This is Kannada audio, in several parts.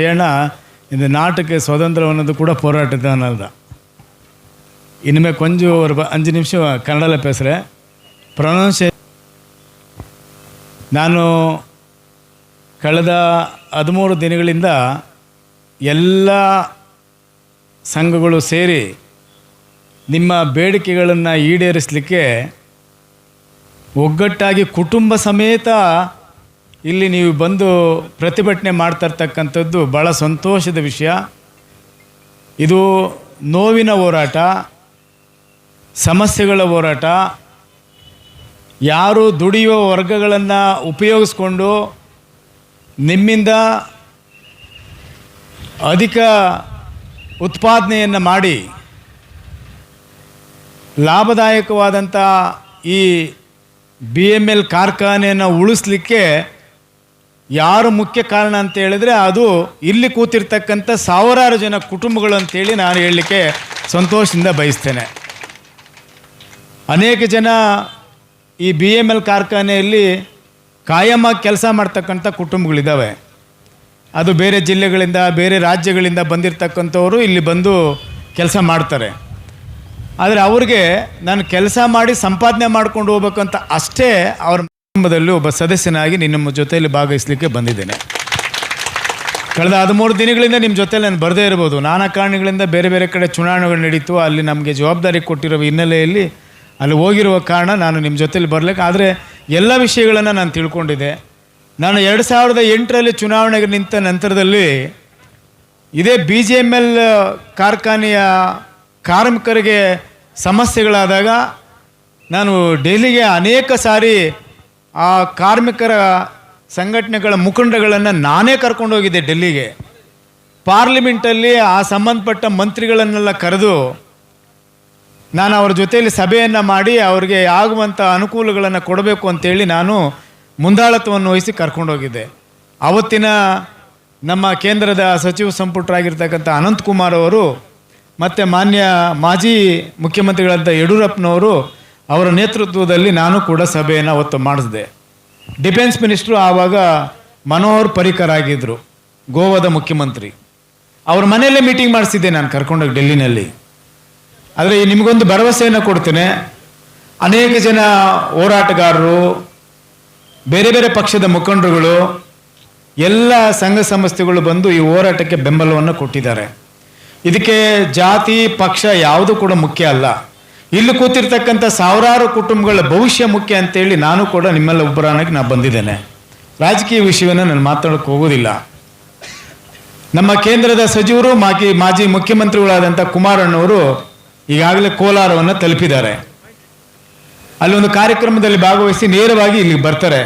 ஏன்னா இந்த நாட்டுக்கு சுதந்திரம் வந்தது கூட போராட்டத்தினால தான். இனிமேல் கொஞ்சம் ஒரு 5 நிமிஷம் கನ್ನಡದಲ್ಲಿ பேசுகிறேன். ಪ್ರೊನೌನ್ಸಿಯೇಷನ್ ನಾನು ಕಳೆದ 13 ದಿನಗಳಿಂದ ಎಲ್ಲ ಸಂಘಗಳು ಸೇರಿ ನಿಮ್ಮ ಬೇಡಿಕೆಗಳನ್ನು ಈಡೇರಿಸಲಿಕ್ಕೆ ಒಗ್ಗಟ್ಟಾಗಿ ಕುಟುಂಬ ಸಮೇತ ಇಲ್ಲಿ ನೀವು ಬಂದು ಪ್ರತಿಭಟನೆ ಮಾಡ್ತಾ ಇರ್ತಕ್ಕಂಥದ್ದು ಭಾಳ ಸಂತೋಷದ ವಿಷಯ. ಇದು ನೋವಿನ ಹೋರಾಟ, ಸಮಸ್ಯೆಗಳ ಹೋರಾಟ. ಯಾರು ದುಡಿಯುವ ವರ್ಗಗಳನ್ನು ಉಪಯೋಗಿಸ್ಕೊಂಡು ನಿಮ್ಮಿಂದ ಅಧಿಕ ಉತ್ಪಾದನೆಯನ್ನು ಮಾಡಿ ಲಾಭದಾಯಕವಾದಂಥ ಈ BML ಕಾರ್ಖಾನೆಯನ್ನು ಉಳಿಸ್ಲಿಕ್ಕೆ ಯಾರು ಮುಖ್ಯ ಕಾರಣ ಅಂತ ಹೇಳಿದರೆ ಅದು ಇಲ್ಲಿ ಕೂತಿರ್ತಕ್ಕಂಥ ಸಾವಿರಾರು ಜನ ಕುಟುಂಬಗಳು ಅಂತೇಳಿ ನಾನು ಹೇಳಲಿಕ್ಕೆ ಸಂತೋಷದಿಂದ ಬಯಸ್ತೇನೆ. ಅನೇಕ ಜನ ಈ BML ಕಾರ್ಖಾನೆಯಲ್ಲಿ ಕಾಯಮಾಗಿ ಕೆಲಸ ಮಾಡ್ತಕ್ಕಂಥ ಕುಟುಂಬಗಳಿದ್ದಾವೆ. ಅದು ಬೇರೆ ಜಿಲ್ಲೆಗಳಿಂದ ಬೇರೆ ರಾಜ್ಯಗಳಿಂದ ಬಂದಿರತಕ್ಕಂಥವರು ಇಲ್ಲಿ ಬಂದು ಕೆಲಸ ಮಾಡ್ತಾರೆ. ಆದರೆ ಅವ್ರಿಗೆ ನಾನು ಕೆಲಸ ಮಾಡಿ ಸಂಪಾದನೆ ಮಾಡ್ಕೊಂಡು ಹೋಗ್ಬೇಕಂತ ಅಷ್ಟೇ ಅವ್ರ ಕುಟುಂಬದಲ್ಲಿ ಒಬ್ಬ ಸದಸ್ಯನಾಗಿ ನಿಮ್ಮ ಜೊತೆಯಲ್ಲಿ ಭಾಗವಹಿಸಲಿಕ್ಕೆ ಬಂದಿದ್ದೇನೆ. ಕಳೆದ 13 ದಿನಗಳಿಂದ ನಿಮ್ಮ ಜೊತೆಯಲ್ಲಿ ನಾನು ಬರದೇ ಇರ್ಬೋದು. ನಾನಾ ಕಾರಣಗಳಿಂದ ಬೇರೆ ಬೇರೆ ಕಡೆ ಚುನಾವಣೆಗಳು ನಡೀತು. ಅಲ್ಲಿ ನಮಗೆ ಜವಾಬ್ದಾರಿ ಕೊಟ್ಟಿರೋ ಹಿನ್ನೆಲೆಯಲ್ಲಿ ಅಲ್ಲಿ ಹೋಗಿರುವ ಕಾರಣ ನಾನು ನಿಮ್ಮ ಜೊತೆಯಲ್ಲಿ ಬರಲಿಕ್ಕೆ. ಆದರೆ ಎಲ್ಲ ವಿಷಯಗಳನ್ನು ನಾನು ತಿಳ್ಕೊಂಡಿದ್ದೆ. ನಾನು 2008ರಲ್ಲಿ ಚುನಾವಣೆಗೆ ನಿಂತ ನಂತರದಲ್ಲಿ ಇದೇ BGML ಕಾರ್ಖಾನೆಯ ಕಾರ್ಮಿಕರಿಗೆ ಸಮಸ್ಯೆಗಳಾದಾಗ ನಾನು ಡೆಲ್ಲಿಗೆ ಅನೇಕ ಸಾರಿ ಆ ಕಾರ್ಮಿಕರ ಸಂಘಟನೆಗಳ ಮುಖಂಡಗಳನ್ನು ನಾನೇ ಕರ್ಕೊಂಡೋಗಿದ್ದೆ ಡೆಲ್ಲಿಗೆ. ಪಾರ್ಲಿಮೆಂಟಲ್ಲಿ ಆ ಸಂಬಂಧಪಟ್ಟ ಮಂತ್ರಿಗಳನ್ನೆಲ್ಲ ಕರೆದು ನಾನು ಅವ್ರ ಜೊತೆಯಲ್ಲಿ ಸಭೆಯನ್ನು ಮಾಡಿ ಅವ್ರಿಗೆ ಆಗುವಂಥ ಅನುಕೂಲಗಳನ್ನು ಕೊಡಬೇಕು ಅಂತೇಳಿ ನಾನು ಮುಂದಾಳತ್ವವನ್ನು ವಹಿಸಿ ಕರ್ಕೊಂಡೋಗಿದ್ದೆ. ಆವತ್ತಿನ ನಮ್ಮ ಕೇಂದ್ರದ ಸಚಿವ ಸಂಪುಟರಾಗಿರ್ತಕ್ಕಂಥ ಅನಂತಕುಮಾರ್ ಅವರು ಮತ್ತು ಮಾನ್ಯ ಮಾಜಿ ಮುಖ್ಯಮಂತ್ರಿಗಳಂಥ ಯಡಿಯೂರಪ್ಪನವರು ಅವರ ನೇತೃತ್ವದಲ್ಲಿ ನಾನು ಕೂಡ ಸಭೆಯನ್ನು ಅವತ್ತು ಮಾಡಿಸಿದೆ. ಡಿಫೆನ್ಸ್ ಮಿನಿಸ್ಟ್ರು ಆವಾಗ ಮನೋಹರ್ ಪರಿಕರ್ ಆಗಿದ್ದರು, ಗೋವಾದ ಮುಖ್ಯಮಂತ್ರಿ. ಅವ್ರ ಮನೆಯಲ್ಲೇ ಮೀಟಿಂಗ್ ಮಾಡಿಸಿದ್ದೆ ನಾನು ಕರ್ಕೊಂಡೋಗಿ ಡೆಲ್ಲಿನಲ್ಲಿ. ಆದರೆ ನಿಮಗೊಂದು ಭರವಸೆಯನ್ನು ಕೊಡ್ತೇನೆ, ಅನೇಕ ಜನ ಹೋರಾಟಗಾರರು, ಬೇರೆ ಬೇರೆ ಪಕ್ಷದ ಮುಖಂಡರುಗಳು, ಎಲ್ಲ ಸಂಘ ಸಂಸ್ಥೆಗಳು ಬಂದು ಈ ಹೋರಾಟಕ್ಕೆ ಬೆಂಬಲವನ್ನು ಕೊಟ್ಟಿದ್ದಾರೆ. ಇದಕ್ಕೆ ಜಾತಿ ಪಕ್ಷ ಯಾವುದೂ ಕೂಡ ಮುಖ್ಯ ಅಲ್ಲ. ಇಲ್ಲಿ ಕೂತಿರ್ತಕ್ಕಂಥ ಸಾವಿರಾರು ಕುಟುಂಬಗಳ ಭವಿಷ್ಯ ಮುಖ್ಯ ಅಂತೇಳಿ ನಾನು ಕೂಡ ನಿಮ್ಮೆಲ್ಲ ಒಬ್ಬರಾಗಿ ನಾನು ಬಂದಿದ್ದೇನೆ. ರಾಜಕೀಯ ವಿಷಯವನ್ನು ನಾನು ಮಾತಾಡೋಕ್ಕೆ ಹೋಗೋದಿಲ್ಲ. ನಮ್ಮ ಕೇಂದ್ರದ ಸಚಿವರು ಮಾಜಿ ಮುಖ್ಯಮಂತ್ರಿಗಳಾದಂಥ ಕುಮಾರಣ್ಣವರು ಈಗಾಗಲೇ ಕೋಲಾರವನ್ನು ತಲುಪಿದ್ದಾರೆ. ಅಲ್ಲೊಂದು ಕಾರ್ಯಕ್ರಮದಲ್ಲಿ ಭಾಗವಹಿಸಿ ನೇರವಾಗಿ ಇಲ್ಲಿಗೆ ಬರ್ತಾರೆ.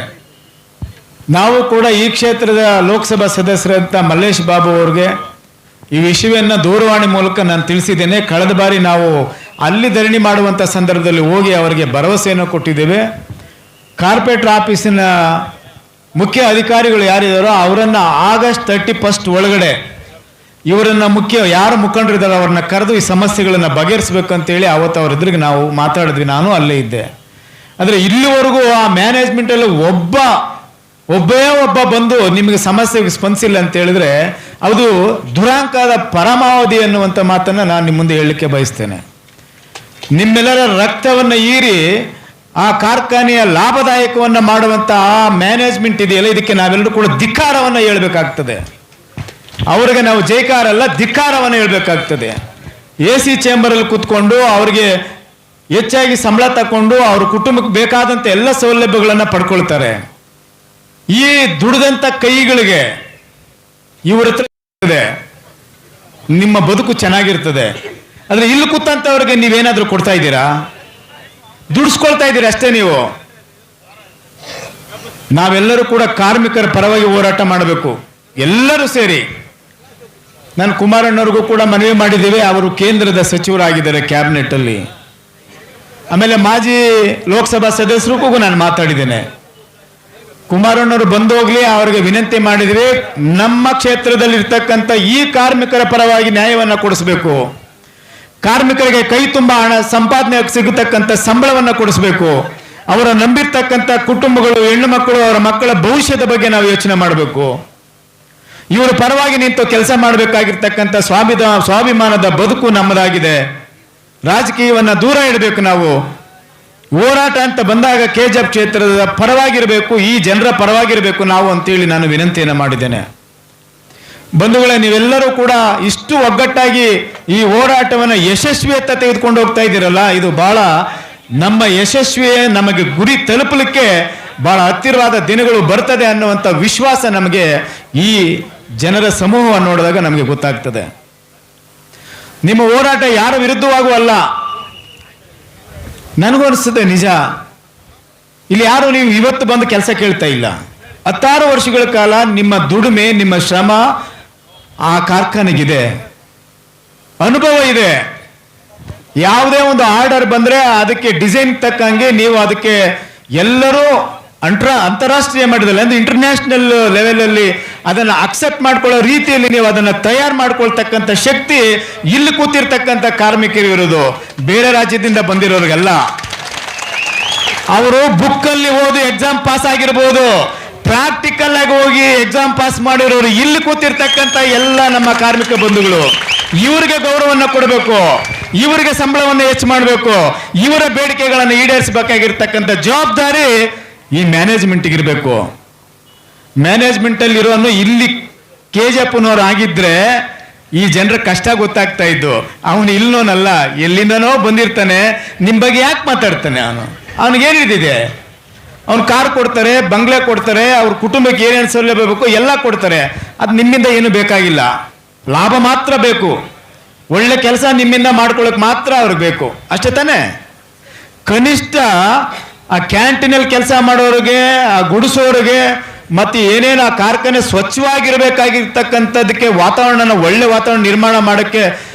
ನಾವು ಕೂಡ ಈ ಕ್ಷೇತ್ರದ ಲೋಕಸಭಾ ಸದಸ್ಯರಂಥ ಮಲ್ಲೇಶ್ ಬಾಬು ಅವ್ರಿಗೆ ಈ ವಿಷಯವನ್ನು ದೂರವಾಣಿ ಮೂಲಕ ನಾನು ತಿಳಿಸಿದ್ದೇನೆ. ಕಳೆದ ಬಾರಿ ನಾವು ಅಲ್ಲಿ ಧರಣಿ ಮಾಡುವಂಥ ಸಂದರ್ಭದಲ್ಲಿ ಹೋಗಿ ಅವರಿಗೆ ಭರವಸೆಯನ್ನು ಕೊಟ್ಟಿದ್ದೇವೆ. ಕಾರ್ಪೊರೇಟರ್ ಆಫೀಸಿನ ಮುಖ್ಯ ಅಧಿಕಾರಿಗಳು ಯಾರಿದ್ದಾರೋ ಅವರನ್ನು ಆಗಸ್ಟ್ 31 ಒಳಗಡೆ ಇವರನ್ನು ಯಾರು ಮುಖಂಡರಿದ್ದಾರೋ ಅವ್ರನ್ನ ಕರೆದು ಈ ಸಮಸ್ಯೆಗಳನ್ನು ಬಗೆಹರಿಸಬೇಕಂತೇಳಿ ಅವತ್ತು ಅವ್ರ ಎದುರಿಗೆ ನಾವು ಮಾತಾಡಿದ್ವಿ. ನಾನು ಅಲ್ಲೇ ಇದ್ದೆ. ಆದರೆ ಇಲ್ಲಿವರೆಗೂ ಆ ಮ್ಯಾನೇಜ್ಮೆಂಟಲ್ಲಿ ಒಬ್ಬೇ ಒಬ್ಬ ಬಂದು ನಿಮಗೆ ಸಮಸ್ಯೆಗೆ ಸ್ಪಂದಿಸಿಲ್ಲ ಅಂತ ಹೇಳಿದ್ರೆ ಅದು ದುರಾಂಕದ ಪರಮಾವಧಿ ಅನ್ನುವಂಥ ಮಾತನ್ನು ನಾನು ನಿಮ್ಮ ಮುಂದೆ ಹೇಳಲಿಕ್ಕೆ ಬಯಸ್ತೇನೆ. ನಿಮ್ಮೆಲ್ಲರ ರಕ್ತವನ್ನು ಹೀರಿ ಆ ಕಾರ್ಖಾನೆಯ ಲಾಭದಾಯಕವನ್ನು ಮಾಡುವಂಥ ಆ ಮ್ಯಾನೇಜ್ಮೆಂಟ್ ಇದೆಯಲ್ಲ, ಇದಕ್ಕೆ ನಾವೆಲ್ಲರೂ ಕೂಡ ಧಿಕ್ಕಾರವನ್ನು ಹೇಳ್ಬೇಕಾಗ್ತದೆ. ಅವರಿಗೆ ನಾವು ಜೈಕಾರ ಅಲ್ಲ, ಧಿಕ್ಕಾರವನ್ನು ಹೇಳ್ಬೇಕಾಗ್ತದೆ. AC ಚೇಂಬರಲ್ಲಿ ಕೂತ್ಕೊಂಡು ಅವ್ರಿಗೆ ಹೆಚ್ಚಾಗಿ ಸಂಬಳ ತಗೊಂಡು ಅವ್ರ ಕುಟುಂಬಕ್ಕೆ ಬೇಕಾದಂಥ ಎಲ್ಲ ಸೌಲಭ್ಯಗಳನ್ನು ಪಡ್ಕೊಳ್ತಾರೆ. ಈ ದುಡಿದಂಥ ಕೈಗಳಿಗೆ ಇವ್ರ ಹತ್ರ ನಿಮ್ಮ ಬದುಕು ಚೆನ್ನಾಗಿರ್ತದೆ. ಆದರೆ ಇಲ್ಲಿ ಕೂತಂಥವ್ರಿಗೆ ನೀವೇನಾದರೂ ಕೊಡ್ತಾ ಇದ್ದೀರಾ? ದುಡಿಸ್ಕೊಳ್ತಾ ಇದ್ದೀರಾ ಅಷ್ಟೇ ನೀವು. ನಾವೆಲ್ಲರೂ ಕೂಡ ಕಾರ್ಮಿಕರ ಪರವಾಗಿ ಹೋರಾಟ ಮಾಡಬೇಕು, ಎಲ್ಲರೂ ಸೇರಿ. ನಾನು ಕುಮಾರಣ್ಣವ್ರಿಗೂ ಕೂಡ ಮನವಿ ಮಾಡಿದ್ದೇವೆ. ಅವರು ಕೇಂದ್ರದ ಸಚಿವರಾಗಿದ್ದಾರೆ ಕ್ಯಾಬಿನೆಟ್ಟಲ್ಲಿ. ಆಮೇಲೆ ಮಾಜಿ ಲೋಕಸಭಾ ಸದಸ್ಯರಿಗೂ ನಾನು ಮಾತಾಡಿದ್ದೇನೆ. ಕುಮಾರಣ್ಣವರು ಬಂದು ಹೋಗ್ಲಿ, ಅವರಿಗೆ ವಿನಂತಿ ಮಾಡಿದ್ವಿ, ನಮ್ಮ ಕ್ಷೇತ್ರದಲ್ಲಿ ಇರ್ತಕ್ಕಂಥ ಈ ಕಾರ್ಮಿಕರ ಪರವಾಗಿ ನ್ಯಾಯವನ್ನು ಕೊಡಿಸಬೇಕು. ಕಾರ್ಮಿಕರಿಗೆ ಕೈ ತುಂಬ ಹಣ ಸಂಪಾದನೆ ಸಿಗತಕ್ಕಂಥ ಸಂಬಳವನ್ನು ಕೊಡಿಸಬೇಕು. ಅವರ ನಂಬಿರ್ತಕ್ಕಂಥ ಕುಟುಂಬಗಳು, ಹೆಣ್ಣು ಮಕ್ಕಳು, ಅವರ ಮಕ್ಕಳ ಭವಿಷ್ಯದ ಬಗ್ಗೆ ನಾವು ಯೋಚನೆ ಮಾಡಬೇಕು. ಇವರು ಪರವಾಗಿ ನಿಂತು ಕೆಲಸ ಮಾಡಬೇಕಾಗಿರ್ತಕ್ಕಂಥ ಸ್ವಾಭಿಮಾನದ ಬದುಕು ನಮ್ಮದಾಗಿದೆ. ರಾಜಕೀಯವನ್ನ ದೂರ ಇಡಬೇಕು. ನಾವು ಹೋರಾಟ ಅಂತ ಬಂದಾಗ ಕೆಜಿಎಫ್ ಕ್ಷೇತ್ರದ ಪರವಾಗಿರಬೇಕು, ಈ ಜನರ ಪರವಾಗಿರಬೇಕು ನಾವು ಅಂತೇಳಿ ನಾನು ವಿನಂತಿಯನ್ನು ಮಾಡಿದ್ದೇನೆ. ಬಂಧುಗಳೇ, ನೀವೆಲ್ಲರೂ ಕೂಡ ಇಷ್ಟು ಒಗ್ಗಟ್ಟಾಗಿ ಈ ಹೋರಾಟವನ್ನು ಯಶಸ್ವಿಯತ್ತ ತೆಗೆದುಕೊಂಡು ಹೋಗ್ತಾ ಇದ್ದೀರಲ್ಲ, ಇದು ಬಹಳ ನಮ್ಮ ಯಶಸ್ವಿಯೇ ನಮಗೆ ಗುರಿ ತಲುಪಲಿಕ್ಕೆ ಬಹಳ ಹತ್ತಿರವಾದ ದಿನಗಳು ಬರ್ತದೆ ಅನ್ನುವಂಥ ವಿಶ್ವಾಸ ನಮಗೆ ಈ ಜನರ ಸಮೂಹವನ್ನು ನೋಡಿದಾಗ ನಮಗೆ ಗೊತ್ತಾಗ್ತದೆ. ನಿಮ್ಮ ಹೋರಾಟ ಯಾರ ವಿರುದ್ಧವಾಗೂ ಅಲ್ಲ. ನನಗೂ ಅನಿಸ್ತದೆ ನಿಜ, ಇಲ್ಲಿ ಯಾರು ನೀವು ಇವತ್ತು ಬಂದು ಕೆಲಸ ಕೇಳ್ತಾ ಇಲ್ಲ. 16 ವರ್ಷಗಳ ಕಾಲ ನಿಮ್ಮ ದುಡಿಮೆ, ನಿಮ್ಮ ಶ್ರಮ ಆ ಕಾರ್ಖಾನೆಗಿದೆ, ಅನುಭವ ಇದೆ. ಯಾವುದೇ ಒಂದು ಆರ್ಡರ್ ಬಂದರೆ ಅದಕ್ಕೆ ಡಿಸೈನ್ ತಕ್ಕಂಗೆ ನೀವು ಅದಕ್ಕೆ ಎಲ್ಲರೂ ಅಂತಾರಾಷ್ಟ್ರೀಯ ಮಟ್ಟದಲ್ಲಿ ಅಂದ್ರೆ ಇಂಟರ್ನ್ಯಾಷನಲ್ ಲೆವೆಲಲ್ಲಿ ಅದನ್ನು ಅಕ್ಸೆಪ್ಟ್ ಮಾಡ್ಕೊಳ್ಳೋ ರೀತಿಯಲ್ಲಿ ನೀವು ಅದನ್ನು ತಯಾರು ಮಾಡ್ಕೊಳ್ತಕ್ಕಂಥ ಶಕ್ತಿ ಇಲ್ಲಿ ಕೂತಿರ್ತಕ್ಕಂಥ ಕಾರ್ಮಿಕರು ಇರೋದು, ಬೇರೆ ರಾಜ್ಯದಿಂದ ಬಂದಿರೋರಿಗೆಲ್ಲ. ಅವರು ಬುಕ್ಕಲ್ಲಿ ಓದಿ ಎಕ್ಸಾಮ್ ಪಾಸ್ ಆಗಿರ್ಬೋದು, ಪ್ರಾಕ್ಟಿಕಲ್ ಆಗಿ ಹೋಗಿ ಎಕ್ಸಾಮ್ ಪಾಸ್ ಮಾಡಿರೋರು ಇಲ್ಲಿ ಕೂತಿರ್ತಕ್ಕಂಥ ಎಲ್ಲ ನಮ್ಮ ಕಾರ್ಮಿಕ ಬಂಧುಗಳು. ಇವರಿಗೆ ಗೌರವವನ್ನು ಕೊಡಬೇಕು, ಇವರಿಗೆ ಸಂಬಳವನ್ನು ಹೆಚ್ಚು ಮಾಡಬೇಕು, ಇವರ ಬೇಡಿಕೆಗಳನ್ನು ಈಡೇರಿಸಬೇಕಾಗಿರ್ತಕ್ಕಂಥ ಜವಾಬ್ದಾರಿ ಈ ಮ್ಯಾನೇಜ್ಮೆಂಟ್ಗೆ ಇರಬೇಕು. ಮ್ಯಾನೇಜ್ಮೆಂಟಲ್ಲಿ ಇರೋನು ಇಲ್ಲಿ ಕೆಜಿಎಫ್ನವ್ರು ಆಗಿದ್ರೆ ಈ ಜನರ ಕಷ್ಟ ಗೊತ್ತಾಗ್ತಾ ಇದ್ದು. ಅವನು ಇಲ್ಲೋನಲ್ಲ, ಎಲ್ಲಿಂದನೋ ಬಂದಿರ್ತಾನೆ, ನಿಮ್ಮ ಬಗ್ಗೆ ಯಾಕೆ ಮಾತಾಡ್ತಾನೆ? ಅವನಿಗೇನಿದೆ? ಅವ್ನು ಕಾರ್ ಕೊಡ್ತಾರೆ, ಬಂಗ್ಲೆ ಕೊಡ್ತಾರೆ, ಅವ್ರ ಕುಟುಂಬಕ್ಕೆ ಏನೇನು ಸೌಲಭ್ಯ ಬೇಕು ಎಲ್ಲ ಕೊಡ್ತಾರೆ. ಅದು ನಿಮ್ಮಿಂದ ಏನು ಬೇಕಾಗಿಲ್ಲ, ಲಾಭ ಮಾತ್ರ ಬೇಕು, ಒಳ್ಳೆ ಕೆಲಸ ನಿಮ್ಮಿಂದ ಮಾಡ್ಕೊಳ್ಳೋಕೆ ಮಾತ್ರ ಅವ್ರಿಗೆ ಬೇಕು, ಅಷ್ಟೇ ತಾನೇ? ಕನಿಷ್ಠ ಆ ಕ್ಯಾಂಟೀನಲ್ಲಿ ಕೆಲಸ ಮಾಡೋರಿಗೆ, ಆ ಗುಡಿಸೋರಿಗೆ, ಮತ್ತು ಏನೇನು ಆ ಕಾರ್ಖಾನೆ ಸ್ವಚ್ಛವಾಗಿರ್ಬೇಕಾಗಿರ್ತಕ್ಕಂಥದ್ದಕ್ಕೆ ಒಳ್ಳೆ ವಾತಾವರಣ ನಿರ್ಮಾಣ ಮಾಡೋಕ್ಕೆ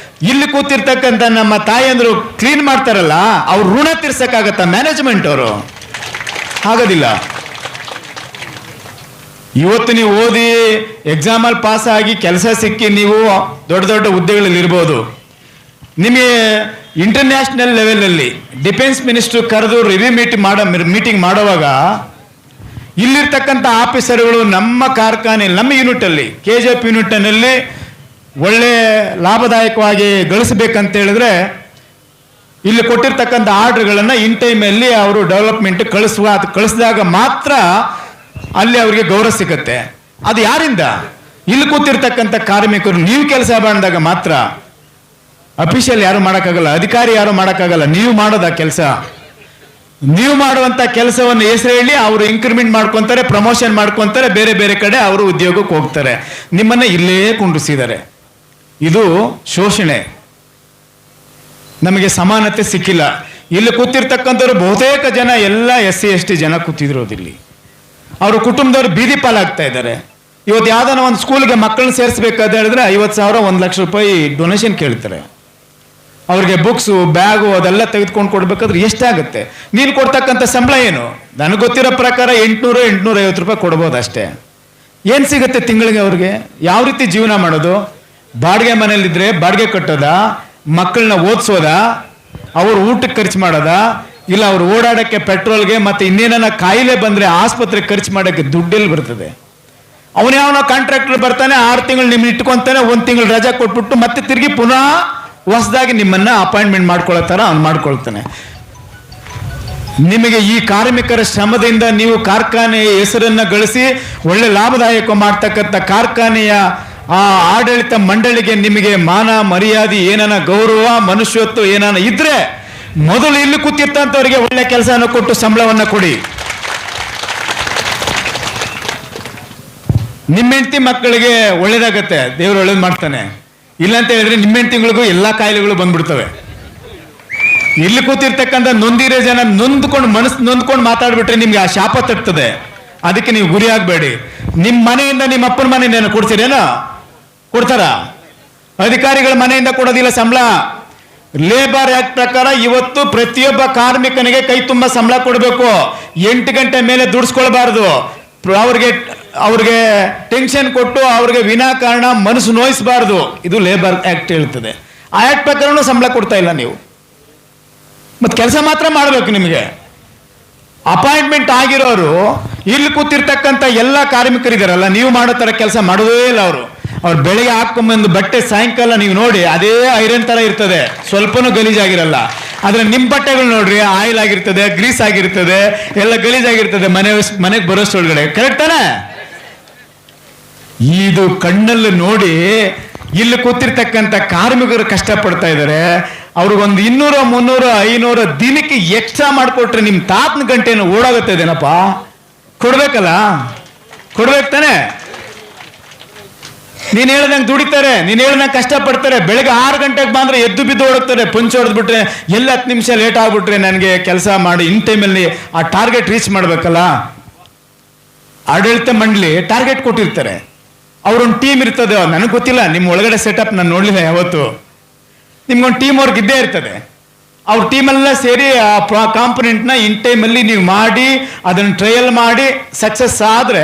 ಇಲ್ಲಿ ಕೂತಿರ್ತಕ್ಕಂಥ ನಮ್ಮ ತಾಯಿಯಂದ್ರು ಕ್ಲೀನ್ ಮಾಡ್ತಾರಲ್ಲ, ಅವ್ರು ಋಣ ತೀರ್ಸಕ್ಕಾಗತ್ತ ಮ್ಯಾನೇಜ್ಮೆಂಟ್ ಅವರು? ಆಗೋದಿಲ್ಲ. ಇವತ್ತು ನೀವು ಓದಿ ಎಕ್ಸಾಮಲ್ಲಿ ಪಾಸ್ ಆಗಿ ಕೆಲಸ ಸಿಕ್ಕಿ ನೀವು ದೊಡ್ಡ ದೊಡ್ಡ ಹುದ್ದೆಗಳಲ್ಲಿ ಇರ್ಬೋದು. ನಿಮಗೆ ಇಂಟರ್ನ್ಯಾಷನಲ್ ಲೆವೆಲಲ್ಲಿ ಡಿಫೆನ್ಸ್ ಮಿನಿಸ್ಟ್ರು ಕರೆದು ರಿವ್ಯೂ ಮೀಟಿಂಗ್ ಮಾಡುವಾಗ ಇಲ್ಲಿರ್ತಕ್ಕಂಥ ಆಫೀಸರ್ಗಳು ನಮ್ಮ ಕಾರ್ಖಾನೆ, ನಮ್ಮ ಯೂನಿಟಲ್ಲಿ ಕೆಜಿಎಫ್ ಯೂನಿಟ್ನಲ್ಲಿ ಒಳ್ಳೆ ಲಾಭದಾಯಕವಾಗಿ ಗಳಿಸಬೇಕಂತ ಹೇಳಿದ್ರೆ ಇಲ್ಲಿ ಕೊಟ್ಟಿರ್ತಕ್ಕಂಥ ಆರ್ಡರ್ಗಳನ್ನು ಇನ್ ಟೈಮಲ್ಲಿ ಅವರು ಡೆವಲಪ್ಮೆಂಟ್ ಕಳಿಸಿದಾಗ ಮಾತ್ರ ಅಲ್ಲಿ ಅವರಿಗೆ ಗೌರವ ಸಿಗುತ್ತೆ. ಅದು ಯಾರಿಂದ? ಇಲ್ಲಿ ಕೂತಿರ್ತಕ್ಕಂಥ ಕಾರ್ಮಿಕರು ನೀವು ಕೆಲಸ ಮಾಡಿದಾಗ ಮಾತ್ರ. ಅಫಿಷಿಯಲ್ ಯಾರು ಮಾಡೋಕ್ಕಾಗಲ್ಲ, ಅಧಿಕಾರಿ ಯಾರು ಮಾಡೋಕ್ಕಾಗಲ್ಲ. ನೀವು ಮಾಡೋದ ಕೆಲಸ, ನೀವು ಮಾಡುವಂಥ ಕೆಲಸವನ್ನು ಹೆಸರು ಹೇಳಿ ಅವರು ಇನ್ಕ್ರಿಮೆಂಟ್ ಮಾಡ್ಕೊತಾರೆ, ಪ್ರಮೋಷನ್ ಮಾಡ್ಕೊತಾರೆ, ಬೇರೆ ಬೇರೆ ಕಡೆ ಅವರು ಉದ್ಯೋಗಕ್ಕೆ ಹೋಗ್ತಾರೆ. ನಿಮ್ಮನ್ನು ಇಲ್ಲೇ ಕುಂಡ್ರಿಸಿದ್ದಾರೆ. ಇದು ಶೋಷಣೆ. ನಮಗೆ ಸಮಾನತೆ ಸಿಕ್ಕಿಲ್ಲ. ಇಲ್ಲಿ ಕೂತಿರ್ತಕ್ಕಂಥವ್ರು ಬಹುತೇಕ ಜನ ಎಲ್ಲ SC ST ಜನ ಕೂತಿರೋದಿಲ್ಲಿ. ಅವ್ರ ಕುಟುಂಬದವ್ರು ಬೀದಿ ಪಾಲಾಗ್ತಾ ಇದ್ದಾರೆ. ಇವತ್ತು ಯಾವ್ದಾನ ಒಂದು ಸ್ಕೂಲ್ಗೆ ಮಕ್ಕಳನ್ನ ಸೇರಿಸ್ಬೇಕಾದ ಹೇಳಿದ್ರೆ 50,000 1 ಲಕ್ಷ ರೂಪಾಯಿ ಡೊನೇಷನ್ ಕೇಳ್ತಾರೆ. ಅವ್ರಿಗೆ ಬುಕ್ಸು, ಬ್ಯಾಗು ಅದೆಲ್ಲ ತೆಗೆದುಕೊಂಡು ಕೊಡ್ಬೇಕಾದ್ರೆ ಎಷ್ಟಾಗುತ್ತೆ? ನೀನು ಕೊಡ್ತಕ್ಕಂಥ ಸಂಬಳ ಏನು? ನನಗೆ ಗೊತ್ತಿರೋ ಪ್ರಕಾರ 800-850 ರೂಪಾಯಿ ಕೊಡ್ಬೋದು ಅಷ್ಟೇ. ಏನು ಸಿಗುತ್ತೆ ತಿಂಗಳಿಗೆ ಅವ್ರಿಗೆ? ಯಾವ ರೀತಿ ಜೀವನ ಮಾಡೋದು? ಬಾಡಿಗೆ ಮನೇಲಿದ್ರೆ ಬಾಡಿಗೆ ಕಟ್ಟೋದ, ಮಕ್ಕಳನ್ನ ಓದಿಸೋದ, ಅವ್ರು ಊಟಕ್ಕೆ ಖರ್ಚು ಮಾಡೋದ, ಇಲ್ಲ ಅವ್ರು ಓಡಾಡೋಕ್ಕೆ ಪೆಟ್ರೋಲ್ಗೆ ಮತ್ತು ಇನ್ನೇನ ಕಾಯಿಲೆ ಬಂದರೆ ಆಸ್ಪತ್ರೆಗೆ ಖರ್ಚು ಮಾಡೋಕ್ಕೆ ದುಡ್ಡೆಲ್ಲಿ ಬರ್ತದೆ? ಅವನು ಯಾವನೋ ಕಾಂಟ್ರಾಕ್ಟರ್ ಬರ್ತಾನೆ, 6 ತಿಂಗಳು ನಿಮ್ಮನ್ನ ಇಟ್ಕೊತಾನೆ, 1 ತಿಂಗಳು ರಜಾ ಕೊಟ್ಬಿಟ್ಟು ಮತ್ತೆ ತಿರುಗಿ ಪುನಃ ಹೊಸದಾಗಿ ನಿಮ್ಮನ್ನ ಅಪಾಯಿಂಟ್ಮೆಂಟ್ ಮಾಡ್ಕೊಳ್ಳೋ ಥರ ಅವ್ನು ಮಾಡ್ಕೊಳ್ತಾನೆ. ನಿಮಗೆ ಈ ಕಾರ್ಮಿಕರ ಶ್ರಮದಿಂದ ನೀವು ಕಾರ್ಖಾನೆಯ ಹೆಸರನ್ನು ಗಳಿಸಿ ಒಳ್ಳೆ ಲಾಭದಾಯಕ ಮಾಡ್ತಕ್ಕಂಥ ಕಾರ್ಖಾನೆಯ ಆ ಆಡಳಿತ ಮಂಡಳಿಗೆ ನಿಮಗೆ ಮಾನ ಮರ್ಯಾದೆ, ಏನಾನ ಗೌರವ, ಮನುಷ್ಯತ್ವ ಏನಾನ ಇದ್ರೆ ಮೊದಲು ಇಲ್ಲಿ ಕೂತಿರ್ತಂಥವ್ರಿಗೆ ಒಳ್ಳೆ ಕೆಲಸವನ್ನು ಕೊಟ್ಟು ಸಂಬಳವನ್ನು ಕೊಡಿ. ನಿಮ್ಮ ಹೆಂಡತಿ ಮಕ್ಕಳಿಗೆ ಒಳ್ಳೇದಾಗತ್ತೆ, ದೇವರು ಒಳ್ಳೇದು ಮಾಡ್ತಾನೆ. ಇಲ್ಲಂತ ಹೇಳಿದ್ರೆ ನಿಮ್ಮ ಹೆಂಡತಿಗಳಿಗೂ ಎಲ್ಲ ಕಾಯಿಲೆಗಳು ಬಂದ್ಬಿಡ್ತವೆ. ಇಲ್ಲಿ ಕೂತಿರ್ತಕ್ಕಂಥ ನೊಂದಿರೋ ಜನ ಮನಸ್ಸು ನೊಂದ್ಕೊಂಡು ಮಾತಾಡ್ಬಿಟ್ರೆ ನಿಮ್ಗೆ ಆ ಶಾಪ ತಟ್ಟುತ್ತದೆ. ಅದಕ್ಕೆ ನೀವು ಗುರಿ ಆಗಬೇಡಿ. ನಿಮ್ಮ ಮನೆಯಿಂದ ನಿಮ್ಮ ಅಪ್ಪನ ಮನೆಯಿಂದ ಕೊಡ್ತೀರೇನೋ? ಕೊಡ್ತಾರ? ಅಧಿಕಾರಿಗಳ ಮನೆಯಿಂದ ಕೊಡೋದಿಲ್ಲ ಸಂಬಳ. ಲೇಬರ್ ಆಕ್ಟ್ ಪ್ರಕಾರ ಇವತ್ತು ಪ್ರತಿಯೊಬ್ಬ ಕಾರ್ಮಿಕನಿಗೆ ಕೈ ತುಂಬ ಸಂಬಳ ಕೊಡಬೇಕು. 8 ಗಂಟೆ ಮೇಲೆ ದುಡಿಸ್ಕೊಳ್ಬಾರ್ದು. ಅವ್ರಿಗೆ ಟೆನ್ಷನ್ ಕೊಟ್ಟು ಅವ್ರಿಗೆ ವಿನಾಕಾರಣ ಮನಸ್ಸು ನೋಯಿಸಬಾರ್ದು. ಇದು ಲೇಬರ್ ಆಕ್ಟ್ ಹೇಳ್ತದೆ. ಆ ಆಕ್ಟ್ ಪ್ರಕಾರನೂ ಸಂಬಳ ಕೊಡ್ತಾ ಇಲ್ಲ ನೀವು. ಮತ್ತೆ ಕೆಲಸ ಮಾತ್ರ ಮಾಡಬೇಕು. ನಿಮಗೆ ಅಪಾಯಿಂಟ್ಮೆಂಟ್ ಆಗಿರೋರು ಇಲ್ಲಿ ಕೂತಿರ್ತಕ್ಕಂಥ ಎಲ್ಲ ಕಾರ್ಮಿಕರಿದಾರಲ್ಲ, ನೀವು ಮಾಡೋ ಥರ ಕೆಲಸ ಮಾಡೋದೇ ಇಲ್ಲ ಅವರು. ಅವ್ರು ಬೆಳಿಗ್ಗೆ ಹಾಕೊಂಬಂದು ಬಟ್ಟೆ ಸಾಯಂಕಾಲ ನೀವು ನೋಡಿ ಅದೇ ಐರನ್ ಥರ ಇರ್ತದೆ, ಸ್ವಲ್ಪನೂ ಗಲೀಜಾಗಿರಲ್ಲ. ಆದರೆ ನಿಮ್ಮ ಬಟ್ಟೆಗಳು ನೋಡ್ರಿ, ಆಯಿಲ್ ಆಗಿರ್ತದೆ, ಗ್ರೀಸ್ ಆಗಿರ್ತದೆ, ಎಲ್ಲ ಗಲೀಜಾಗಿರ್ತದೆ ಮನೆಗೆ ಬರೋಷ್ಟೊಳಗಡೆ. ಕರೆಕ್ಟ್ ತಾನೆ? ಇದು ಕಣ್ಣಲ್ಲಿ ನೋಡಿ ಇಲ್ಲಿ ಕೂತಿರ್ತಕ್ಕಂಥ ಕಾರ್ಮಿಕರು ಕಷ್ಟಪಡ್ತಾ ಇದ್ದಾರೆ. ಅವ್ರಿಗೊಂದು 200, 300, 500 ದಿನಕ್ಕೆ ಎಕ್ಸ್ಟ್ರಾ ಮಾಡಿಕೊಟ್ರೆ ನಿಮ್ಮ ತಾತನ ಗಂಟೆಯನ್ನು ಓಡಾಗುತ್ತದೇನಪ್ಪ? ಕೊಡ್ಬೇಕಲ್ಲ, ಕೊಡ್ಬೇಕು ತಾನೆ? ನೀನು ಹೇಳ್ದಂಗೆ ದುಡಿತಾರೆ, ನೀನು ಹೇಳ್ದಂಗೆ ಕಷ್ಟಪಡ್ತಾರೆ. ಬೆಳಗ್ಗೆ 6 ಗಂಟೆಗೆ ಬಂದ್ರೆ ಎದ್ದು ಬಿದ್ದು ಓಡುತ್ತಾರೆ. ಪಂಚ್ ಹೊಡೆದ್ಬಿಟ್ರೆ ಎಲ್ಲ 10 ನಿಮಿಷ ಲೇಟ್ ಆಗ್ಬಿಟ್ರೆ ನನಗೆ ಕೆಲಸ ಮಾಡಿ ಇನ್ ಟೈಮಲ್ಲಿ ಆ ಟಾರ್ಗೆಟ್ ರೀಚ್ ಮಾಡಬೇಕಲ್ಲ. ಆಡಳಿತ ಮಂಡಳಿ ಟಾರ್ಗೆಟ್ ಕೊಟ್ಟಿರ್ತಾರೆ, ಅವ್ರೊಂದು ಟೀಮ್ ಇರ್ತದೆ. ನನಗೆ ಗೊತ್ತಿಲ್ಲ, ನಿಮ್ಮ ಒಳಗಡೆ ಸೆಟಪ್ ನಾನು ನೋಡಲಿಲ್ಲ ಯಾವತ್ತು. ನಿಮ್ಗೊಂದು ಟೀಮ್ ವರ್ಕ್ ಇದ್ದೇ ಇರ್ತದೆ. ಅವ್ರ ಟೀಮೆಲ್ಲ ಸೇರಿ ಆ ಕಾಂಪೊನೆಂಟ್ನ ಇನ್ ಟೈಮಲ್ಲಿ ನೀವು ಮಾಡಿ ಅದನ್ನು ಟ್ರಯಲ್ ಮಾಡಿ ಸಕ್ಸಸ್ ಆದರೆ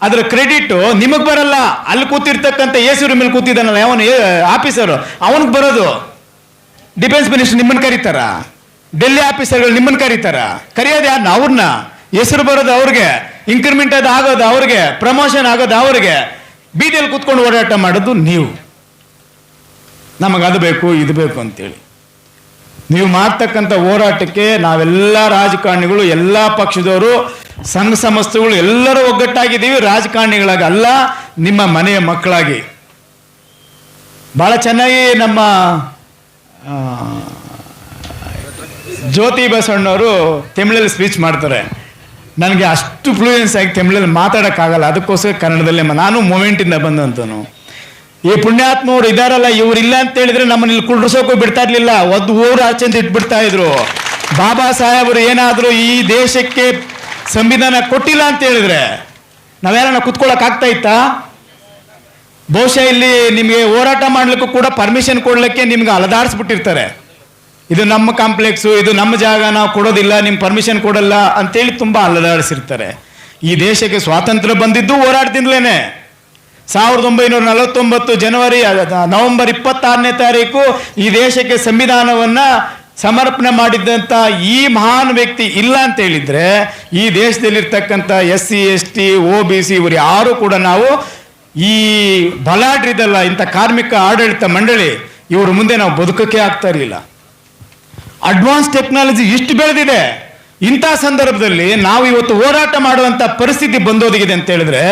ಅದರ ಕ್ರೆಡಿಟ್ ನಿಮಗೆ ಬರಲ್ಲ. ಅಲ್ಲಿ ಕೂತಿರ್ತಕ್ಕಂಥ ಎ.ಸಿ. ಮೇಲೆ ಕೂತಿದ್ದಾನಲ್ಲ ಅವನು ಆಫೀಸರು, ಅವನಿಗೆ ಬರೋದು. ಡಿಫೆನ್ಸ್ ಮಿನಿಸ್ಟರ್ ನಿಮ್ಮನ್ನು ಕರೀತಾರ, ಡೆಲ್ಲಿ ಆಫೀಸರ್ಗಳು ನಿಮ್ಮನ್ನು ಕರೀತಾರ. ಕರೆಯೋದು ಯಾರನ್ನ? ಅವ್ರನ್ನ. ಹೆಸರು ಬರೋದು ಅವ್ರಿಗೆ, ಇನ್ಕ್ರಿಮೆಂಟ್ ಅದು ಆಗೋದು ಅವ್ರಿಗೆ, ಪ್ರಮೋಷನ್ ಆಗೋದು ಅವ್ರಿಗೆ. ಬೀದಿಯಲ್ಲಿ ಕೂತ್ಕೊಂಡು ಓಡಾಟ ಮಾಡೋದು ನೀವು. ನಮಗೆ ಅದು ಬೇಕು ಇದು ಬೇಕು ಅಂತೇಳಿ ನೀವು ಮಾಡ್ತಕ್ಕಂಥ ಹೋರಾಟಕ್ಕೆ ನಾವೆಲ್ಲ ರಾಜಕಾರಣಿಗಳು, ಎಲ್ಲ ಪಕ್ಷದವರು, ಸಂಘ ಸಂಸ್ಥೆಗಳು ಎಲ್ಲರೂ ಒಗ್ಗಟ್ಟಾಗಿದ್ದೀವಿ. ರಾಜಕಾರಣಿಗಳಾಗಿ ಅಲ್ಲ, ನಿಮ್ಮ ಮನೆಯ ಮಕ್ಕಳಾಗಿ. ಭಾಳ ಚೆನ್ನಾಗಿ ನಮ್ಮ ಜ್ಯೋತಿ ಬಸವಣ್ಣವರು ತಮಿಳಲ್ಲಿ ಸ್ಪೀಚ್ ಮಾಡ್ತಾರೆ. ನನಗೆ ಅಷ್ಟು ಫ್ಲೂಯೆನ್ಸ್ ಆಗಿ ತಮಿಳಲ್ಲಿ ಮಾತಾಡೋಕ್ಕಾಗಲ್ಲ, ಅದಕ್ಕೋಸ್ಕರ ಕನ್ನಡದಲ್ಲೇ ನಾನು ಮೂಮೆಂಟಿಂದ ಬಂದಂತನು. ಈ ಪುಣ್ಯಾತ್ಮವ್ರು ಇದಾರಲ್ಲ, ಇವ್ರು ಇಲ್ಲ ಅಂತ ಹೇಳಿದ್ರೆ ನಮ್ಮನ್ನ ಇಲ್ಲಿ ಕುಳ್ಳಿಸೋಕೆ ಬಿಡ್ತಾ ಇರ್ಲಿಲ್ಲ, ಒಂದು ಊರು ಆಚೆಂತ ಇಟ್ಬಿಡ್ತಾ ಇದ್ರು. ಬಾಬಾ ಸಾಹೇಬರು ಏನಾದರೂ ಈ ದೇಶಕ್ಕೆ ಸಂವಿಧಾನ ಕೊಟ್ಟಿಲ್ಲ ಅಂತ ಹೇಳಿದ್ರೆ ನಾವ್ಯಾರನ್ನ ಕುತ್ಕೊಳ್ಳೋಕೆ ಆಗ್ತಾ ಇತ್ತಾ? ಬಹುಶಃ ಇಲ್ಲಿ ನಿಮಗೆ ಹೋರಾಟ ಮಾಡ್ಲಿಕ್ಕೂ ಕೂಡ ಪರ್ಮಿಷನ್ ಕೊಡ್ಲಿಕ್ಕೆ ನಿಮ್ಗೆ ಅಲದಾಡಿಸ್ಬಿಟ್ಟಿರ್ತಾರೆ. ಇದು ನಮ್ಮ ಕಾಂಪ್ಲೆಕ್ಸು, ಇದು ನಮ್ಮ ಜಾಗ, ನಾವು ಕೊಡೋದಿಲ್ಲ, ನಿಮ್ಮ ಪರ್ಮಿಷನ್ ಕೊಡಲ್ಲ ಅಂತೇಳಿ ತುಂಬ ಅಲದಾಡಿಸಿರ್ತಾರೆ. ಈ ದೇಶಕ್ಕೆ ಸ್ವಾತಂತ್ರ್ಯ ಬಂದಿದ್ದು ಹೋರಾಟದಿಂದಲೇ. 1949 ನವೆಂಬರ್ 26ನೇ ತಾರೀಕು ಈ ದೇಶಕ್ಕೆ ಸಂವಿಧಾನವನ್ನು ಸಮರ್ಪಣೆ ಮಾಡಿದ್ದಂಥ ಈ ಮಹಾನ್ ವ್ಯಕ್ತಿ ಇಲ್ಲ ಅಂತ ಹೇಳಿದ್ರೆ ಈ ದೇಶದಲ್ಲಿರ್ತಕ್ಕಂಥ SC ST OBC ಇವರು ಯಾರು ಕೂಡ ನಾವು ಈ ಬಲಾಢ್ರಿದಲ್ಲ ಇಂಥ ಕಾರ್ಮಿಕ ಆಡಳಿತ ಮಂಡಳಿ ಇವ್ರ ಮುಂದೆ ನಾವು ಬದುಕಕ್ಕೆ ಆಗ್ತಾ ಇರಲಿಲ್ಲ. ಅಡ್ವಾನ್ಸ್ ಟೆಕ್ನಾಲಜಿ ಇಷ್ಟು ಬೆಳೆದಿದೆ. ಇಂಥ ಸಂದರ್ಭದಲ್ಲಿ ನಾವು ಇವತ್ತು ಹೋರಾಟ ಮಾಡುವಂಥ ಪರಿಸ್ಥಿತಿ ಬಂದೋದಿಗಿದೆ ಅಂತ ಹೇಳಿದ್ರೆ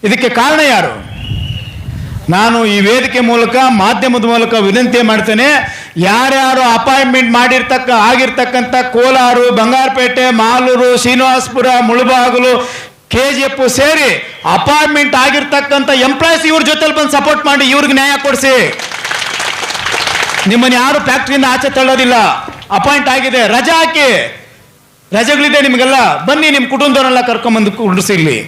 ಇದಕ್ಕೆ ಕಾರಣ ಯಾರು? ನಾನು ಈ ವೇದಿಕೆ ಮೂಲಕ, ಮಾಧ್ಯಮದ ಮೂಲಕ ವಿನಂತಿ ಮಾಡ್ತೇನೆ, ಯಾರ್ಯಾರು ಅಪಾಯಿಂಟ್ಮೆಂಟ್ ಆಗಿರ್ತಕ್ಕಂಥ ಕೋಲಾರ, ಬಂಗಾರಪೇಟೆ, ಮಾಲೂರು, ಶ್ರೀನಿವಾಸಪುರ, ಮುಳಬಾಗಿಲು, KGF ಸೇರಿ ಅಪಾಯಿಂಟ್ಮೆಂಟ್ ಆಗಿರ್ತಕ್ಕಂಥ ಎಂಪ್ಲಾಯೀಸ್ ಇವ್ರ ಜೊತೆಲಿ ಬಂದು ಸಪೋರ್ಟ್ ಮಾಡಿ ಇವ್ರಿಗೆ ನ್ಯಾಯ ಕೊಡಿಸಿ. ನಿಮ್ಮನ್ನು ಯಾರು ಫ್ಯಾಕ್ಟ್ರಿಯಿಂದ ಆಚೆ ತಳ್ಳೋದಿಲ್ಲ. ಅಪಾಯಿಂಟ್ ಆಗಿದೆ, ರಜಾ ಹಾಕಿ, ರಜೆಗಳಿದೆ ನಿಮಗೆಲ್ಲ, ಬನ್ನಿ ನಿಮ್ಮ ಕುಟುಂಬದವರೆಲ್ಲ ಕರ್ಕೊಂಬಂದು ಕುಂಡ್ರಿಸಿರ್ಲಿ.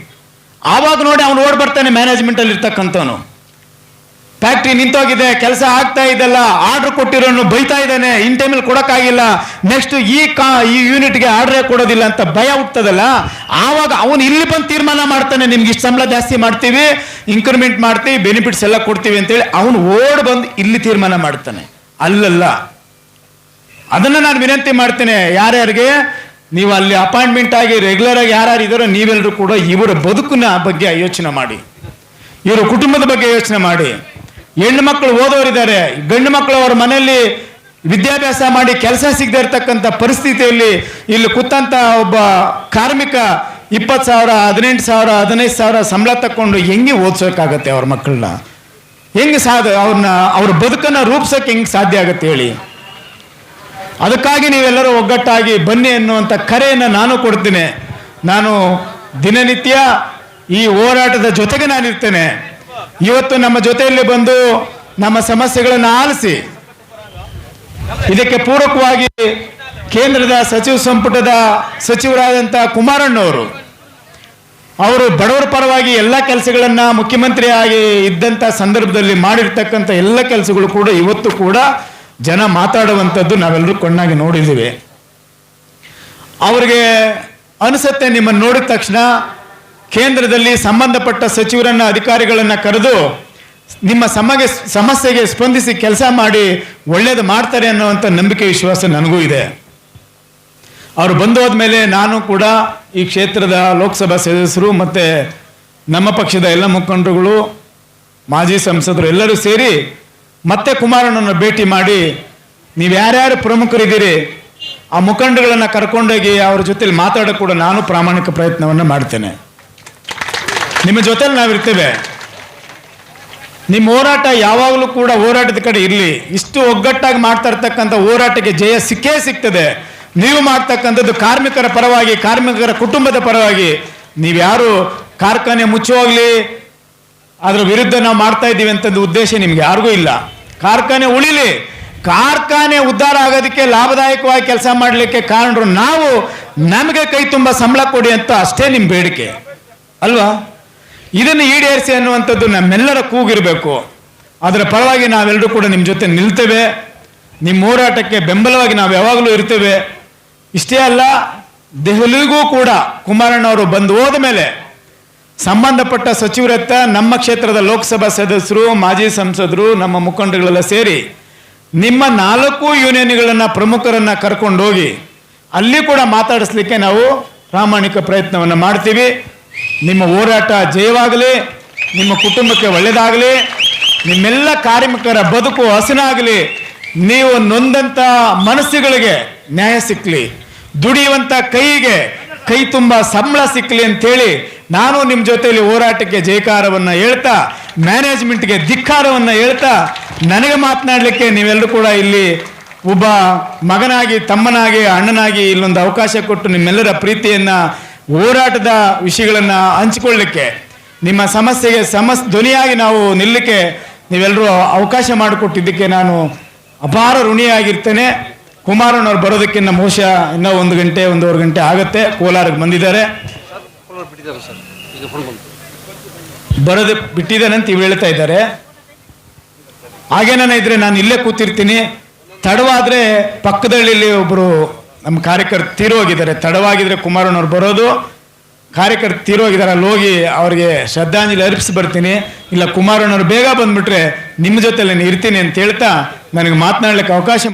ಆವಾಗ ನೋಡಿ ಅವನು ಓಡ್ ಬರ್ತಾನೆ ಮ್ಯಾನೇಜ್ಮೆಂಟಲ್ಲಿ ಇರ್ತಕ್ಕಂಥವನು. ಫ್ಯಾಕ್ಟ್ರಿ ನಿಂತೋಗಿದೆ, ಕೆಲಸ ಆಗ್ತಾ ಇದೆಲ್ಲ, ಆರ್ಡರ್ ಕೊಟ್ಟಿರೋನು ಬೈತಾ ಇದ್ದಾನೆ, ಇನ್ ಟೈಮಲ್ಲಿ ಕೊಡೋಕ್ಕಾಗಿಲ್ಲ, ನೆಕ್ಸ್ಟ್ ಈ ಯೂನಿಟ್ಗೆ ಆರ್ಡರೇ ಕೊಡೋದಿಲ್ಲ ಅಂತ ಭಯ ಹುಟ್ಟದಲ್ಲ, ಆವಾಗ ಅವನು ಇಲ್ಲಿ ಬಂದು ತೀರ್ಮಾನ ಮಾಡ್ತಾನೆ, ನಿಮ್ಗೆ ಇಷ್ಟು ಸಂಬಳ ಜಾಸ್ತಿ ಮಾಡ್ತೀವಿ, ಇನ್ಕ್ರಿಮೆಂಟ್ ಮಾಡ್ತೀವಿ, ಬೆನಿಫಿಟ್ಸ್ ಎಲ್ಲ ಕೊಡ್ತೀವಿ ಅಂತೇಳಿ ಅವನು ಓಡ್ ಬಂದು ಇಲ್ಲಿ ತೀರ್ಮಾನ ಮಾಡ್ತಾನೆ. ಅಲ್ಲಲ್ಲ, ಅದನ್ನು ನಾನು ವಿನಂತಿ ಮಾಡ್ತೇನೆ ಯಾರ್ಯಾರಿಗೆ, ನೀವು ಅಲ್ಲಿ ಅಪಾಯಿಂಟ್ಮೆಂಟ್ ಆಗಿ ರೆಗ್ಯುಲರ್ ಆಗಿ ಯಾರ್ಯಾರು ಇದ್ದಾರೋ ನೀವೆಲ್ಲರೂ ಕೂಡ ಇವರ ಬದುಕಿನ ಬಗ್ಗೆ ಯೋಚನೆ ಮಾಡಿ, ಇವರ ಕುಟುಂಬದ ಬಗ್ಗೆ ಯೋಚನೆ ಮಾಡಿ. ಹೆಣ್ಣು ಮಕ್ಕಳು ಓದೋರಿದ್ದಾರೆ, ಗಂಡು ಮಕ್ಕಳು ಅವರ ಮನೆಯಲ್ಲಿ ವಿದ್ಯಾಭ್ಯಾಸ ಮಾಡಿ ಕೆಲಸ ಸಿಗದೆ ಇರತಕ್ಕಂಥ ಪರಿಸ್ಥಿತಿಯಲ್ಲಿ ಇಲ್ಲಿ ಕೂತಂತ ಒಬ್ಬ ಕಾರ್ಮಿಕ 20,000, 18,000, 15,000 ಸಂಬಳ ತಕ್ಕೊಂಡು ಹೆಂಗೆ ಓದಿಸೋಕ್ಕಾಗತ್ತೆ ಅವ್ರ ಮಕ್ಕಳನ್ನ? ಹೆಂಗೆ ಅವ್ರ ಬದುಕನ್ನು ರೂಪಿಸೋಕೆ ಹೆಂಗೆ ಸಾಧ್ಯ ಆಗುತ್ತೆ ಹೇಳಿ? ಅದಕ್ಕಾಗಿ ನೀವೆಲ್ಲರೂ ಒಗ್ಗಟ್ಟಾಗಿ ಬನ್ನಿ ಎನ್ನುವಂಥ ಕರೆಯನ್ನು ನಾನು ಕೊಡ್ತೀನಿ. ನಾನು ದಿನನಿತ್ಯ ಈ ಹೋರಾಟದ ಜೊತೆಗೆ ನಾನಿರ್ತೇನೆ. ಇವತ್ತು ನಮ್ಮ ಜೊತೆಯಲ್ಲಿ ಬಂದು ನಮ್ಮ ಸಮಸ್ಯೆಗಳನ್ನು ಆಲಿಸಿ ಇದಕ್ಕೆ ಪೂರಕವಾಗಿ ಕೇಂದ್ರದ ಸಚಿವ ಸಂಪುಟದ ಸಚಿವರಾದಂಥ ಕುಮಾರಣ್ಣವರು ಅವರು ಬಡವರ ಪರವಾಗಿ ಎಲ್ಲ ಕೆಲಸಗಳನ್ನು ಮುಖ್ಯಮಂತ್ರಿಯಾಗಿ ಇದ್ದಂಥ ಸಂದರ್ಭದಲ್ಲಿ ಮಾಡಿರ್ತಕ್ಕಂಥ ಎಲ್ಲ ಕೆಲಸಗಳು ಕೂಡ ಇವತ್ತು ಕೂಡ ಜನ ಮಾತಾಡುವಂಥದ್ದು ನಾವೆಲ್ಲರೂ ಕಣ್ಣಾಗಿ ನೋಡಿದ್ದೀವಿ. ಅವ್ರಿಗೆ ಅನಿಸುತ್ತೆ ನಿಮ್ಮನ್ನು ನೋಡಿದ ತಕ್ಷಣ ಕೇಂದ್ರದಲ್ಲಿ ಸಂಬಂಧಪಟ್ಟ ಸಚಿವರನ್ನ, ಅಧಿಕಾರಿಗಳನ್ನು ಕರೆದು ನಿಮ್ಮ ಸಮಸ್ಯೆಗೆ ಸ್ಪಂದಿಸಿ ಕೆಲಸ ಮಾಡಿ ಒಳ್ಳೇದು ಮಾಡ್ತಾರೆ ಅನ್ನುವಂಥ ನಂಬಿಕೆ ವಿಶ್ವಾಸ ನನಗೂ ಇದೆ. ಅವರು ಬಂದು ಹೋದ್ಮೇಲೆ ನಾನು ಕೂಡ ಈ ಕ್ಷೇತ್ರದ ಲೋಕಸಭಾ ಸದಸ್ಯರು ಮತ್ತು ನಮ್ಮ ಪಕ್ಷದ ಎಲ್ಲ ಮುಖಂಡರುಗಳು, ಮಾಜಿ ಸಂಸದರು ಎಲ್ಲರೂ ಸೇರಿ ಮತ್ತೆ ಕುಮಾರಣ್ಣನ ಭೇಟಿ ಮಾಡಿ, ನೀವು ಯಾರ್ಯಾರು ಪ್ರಮುಖರಿದ್ದೀರಿ ಆ ಮುಖಂಡಗಳನ್ನು ಕರ್ಕೊಂಡೋಗಿ ಅವ್ರ ಜೊತೆಲಿ ಮಾತಾಡೋಕೆ ಕೂಡ ನಾನು ಪ್ರಾಮಾಣಿಕ ಪ್ರಯತ್ನವನ್ನು ಮಾಡ್ತೇನೆ. ನಿಮ್ಮ ಜೊತೆಲಿ ನಾವಿರ್ತೇವೆ. ನಿಮ್ಮ ಹೋರಾಟ ಯಾವಾಗಲೂ ಕೂಡ ಹೋರಾಟದ ಕಡೆ ಇರಲಿ. ಇಷ್ಟು ಒಗ್ಗಟ್ಟಾಗಿ ಮಾಡ್ತಾ ಇರ್ತಕ್ಕಂಥ ಹೋರಾಟಕ್ಕೆ ಜಯ ಸಿಕ್ಕೇ ಸಿಗ್ತದೆ. ನೀವು ಮಾಡ್ತಕ್ಕಂಥದ್ದು ಕಾರ್ಮಿಕರ ಪರವಾಗಿ, ಕಾರ್ಮಿಕರ ಕುಟುಂಬದ ಪರವಾಗಿ. ನೀವ್ಯಾರು ಕಾರ್ಖಾನೆ ಮುಚ್ಚೋಗ್ಲಿ ಅದರ ವಿರುದ್ಧ ನಾವು ಮಾಡ್ತಾ ಇದ್ದೀವಿ ಅಂತಂದು ಉದ್ದೇಶ ನಿಮ್ಗೆ ಯಾರಿಗೂ ಇಲ್ಲ. ಕಾರ್ಖಾನೆ ಉಳಿಲಿ, ಕಾರ್ಖಾನೆ ಉದ್ಧಾರ ಆಗೋದಕ್ಕೆ ಲಾಭದಾಯಕವಾಗಿ ಕೆಲಸ ಮಾಡಲಿಕ್ಕೆ ಕಾರಣರು ನಾವು. ನಮಗೆ ಕೈ ತುಂಬ ಸಂಬಳ ಕೊಡಿ ಅಂತ ಅಷ್ಟೇ ನಿಮ್ಮ ಬೇಡಿಕೆ ಅಲ್ವಾ? ಇದನ್ನು ಈಡೇರಿಸಿ ಅನ್ನುವಂಥದ್ದು ನಮ್ಮೆಲ್ಲರ ಕೂಗಿರಬೇಕು. ಅದರ ಪರವಾಗಿ ನಾವೆಲ್ಲರೂ ಕೂಡ ನಿಮ್ಮ ಜೊತೆ ನಿಲ್ತೇವೆ. ನಿಮ್ಮ ಹೋರಾಟಕ್ಕೆ ಬೆಂಬಲವಾಗಿ ನಾವು ಯಾವಾಗಲೂ ಇರ್ತೇವೆ. ಇಷ್ಟೇ ಅಲ್ಲ, ದೆಹಲಿಗೂ ಕೂಡ ಕುಮಾರಣ್ಣವರು ಬಂದು ಹೋದ ಮೇಲೆ ಸಂಬಂಧಪಟ್ಟ ಸಚಿವರತ್ತ ನಮ್ಮ ಕ್ಷೇತ್ರದ ಲೋಕಸಭಾ ಸದಸ್ಯರು, ಮಾಜಿ ಸಂಸದರು, ನಮ್ಮ ಮುಖಂಡಗಳೆಲ್ಲ ಸೇರಿ ನಿಮ್ಮ 4 ಯೂನಿಯನ್ಗಳನ್ನು ಪ್ರಮುಖರನ್ನು ಕರ್ಕೊಂಡೋಗಿ ಅಲ್ಲಿ ಕೂಡ ಮಾತಾಡಿಸ್ಲಿಕ್ಕೆ ನಾವು ಪ್ರಾಮಾಣಿಕ ಪ್ರಯತ್ನವನ್ನು ಮಾಡ್ತೀವಿ. ನಿಮ್ಮ ಹೋರಾಟ ಜಯವಾಗಲಿ, ನಿಮ್ಮ ಕುಟುಂಬಕ್ಕೆ ಒಳ್ಳೆಯದಾಗಲಿ, ನಿಮ್ಮೆಲ್ಲ ಕಾರ್ಮಿಕರ ಬದುಕು ಹಸನಾಗಲಿ, ನೀವು ನೊಂದಂಥ ಮನಸ್ಸುಗಳಿಗೆ ನ್ಯಾಯ ಸಿಕ್ಕಲಿ, ದುಡಿಯುವಂಥ ಕೈಗೆ ಕೈ ತುಂಬ ಸಂಬಳ ಸಿಕ್ಕಲಿ ಅಂತೇಳಿ ನಾನು ನಿಮ್ಮ ಜೊತೆಯಲ್ಲಿ ಹೋರಾಟಕ್ಕೆ ಜಯಕಾರವನ್ನು ಹೇಳ್ತಾ, ಮ್ಯಾನೇಜ್ಮೆಂಟ್ಗೆ ಧಿಕ್ಕಾರವನ್ನು ಹೇಳ್ತಾ, ನನಗೆ ಮಾತನಾಡಲಿಕ್ಕೆ ನೀವೆಲ್ಲರೂ ಕೂಡ ಇಲ್ಲಿ ಒಬ್ಬ ಮಗನಾಗಿ, ತಮ್ಮನಾಗಿ, ಅಣ್ಣನಾಗಿ ಇಲ್ಲೊಂದು ಅವಕಾಶ ಕೊಟ್ಟು ನಿಮ್ಮೆಲ್ಲರ ಪ್ರೀತಿಯನ್ನು, ಹೋರಾಟದ ವಿಷಯಗಳನ್ನು ಹಂಚಿಕೊಳ್ಳಲಿಕ್ಕೆ, ನಿಮ್ಮ ಸಮಸ್ಯೆಗೆ ಧ್ವನಿಯಾಗಿ ನಾವು ನಿಲ್ಲಕ್ಕೆ ನೀವೆಲ್ಲರೂ ಅವಕಾಶ ಮಾಡಿಕೊಟ್ಟಿದ್ದಕ್ಕೆ ನಾನು ಅಪಾರ ಋಣಿಯಾಗಿರ್ತೇನೆ. ಕುಮಾರಣ್ಣವ್ರು ಬರೋದಕ್ಕಿಂತ ಬಹುಶಃ ಇನ್ನೂ 1 ಗಂಟೆ 1.5 ಗಂಟೆ ಆಗುತ್ತೆ. ಕೋಲಾರಕ್ಕೆ ಬಂದಿದ್ದಾರೆ, ಬರೋದು ಬಿಟ್ಟಿದ್ದಾನೆ ಅಂತ ಇವ್ರು ಹೇಳ್ತಾ ಇದ್ದಾರೆ. ಹಾಗೇನ ಇದ್ರೆ ನಾನು ಇಲ್ಲೇ ಕೂತಿರ್ತೀನಿ. ತಡವಾದರೆ ಪಕ್ಕದಲ್ಲಿ ಒಬ್ಬರು ನಮ್ಮ ಕಾರ್ಯಕರ್ತರು ತೀರೋಗಿದ್ದಾರೆ. ತಡವಾಗಿದ್ರೆ ಕುಮಾರಣ್ಣವ್ರು ಬರೋದು, ಕಾರ್ಯಕರ್ತರು ತೀರೋಗಿದ್ದಾರೆ, ಅಲ್ಲಿ ಹೋಗಿ ಅವ್ರಿಗೆ ಶ್ರದ್ಧಾಂಜಲಿ ಅರ್ಪಿಸಿ ಬರ್ತೀನಿ. ಇಲ್ಲ ಕುಮಾರಣ್ಣವ್ರು ಬೇಗ ಬಂದ್ಬಿಟ್ರೆ ನಿಮ್ಮ ಜೊತೆಲಿ ಇರ್ತೀನಿ ಅಂತ ಹೇಳ್ತಾ ನನಗೆ ಮಾತನಾಡ್ಲಿಕ್ಕೆ ಅವಕಾಶ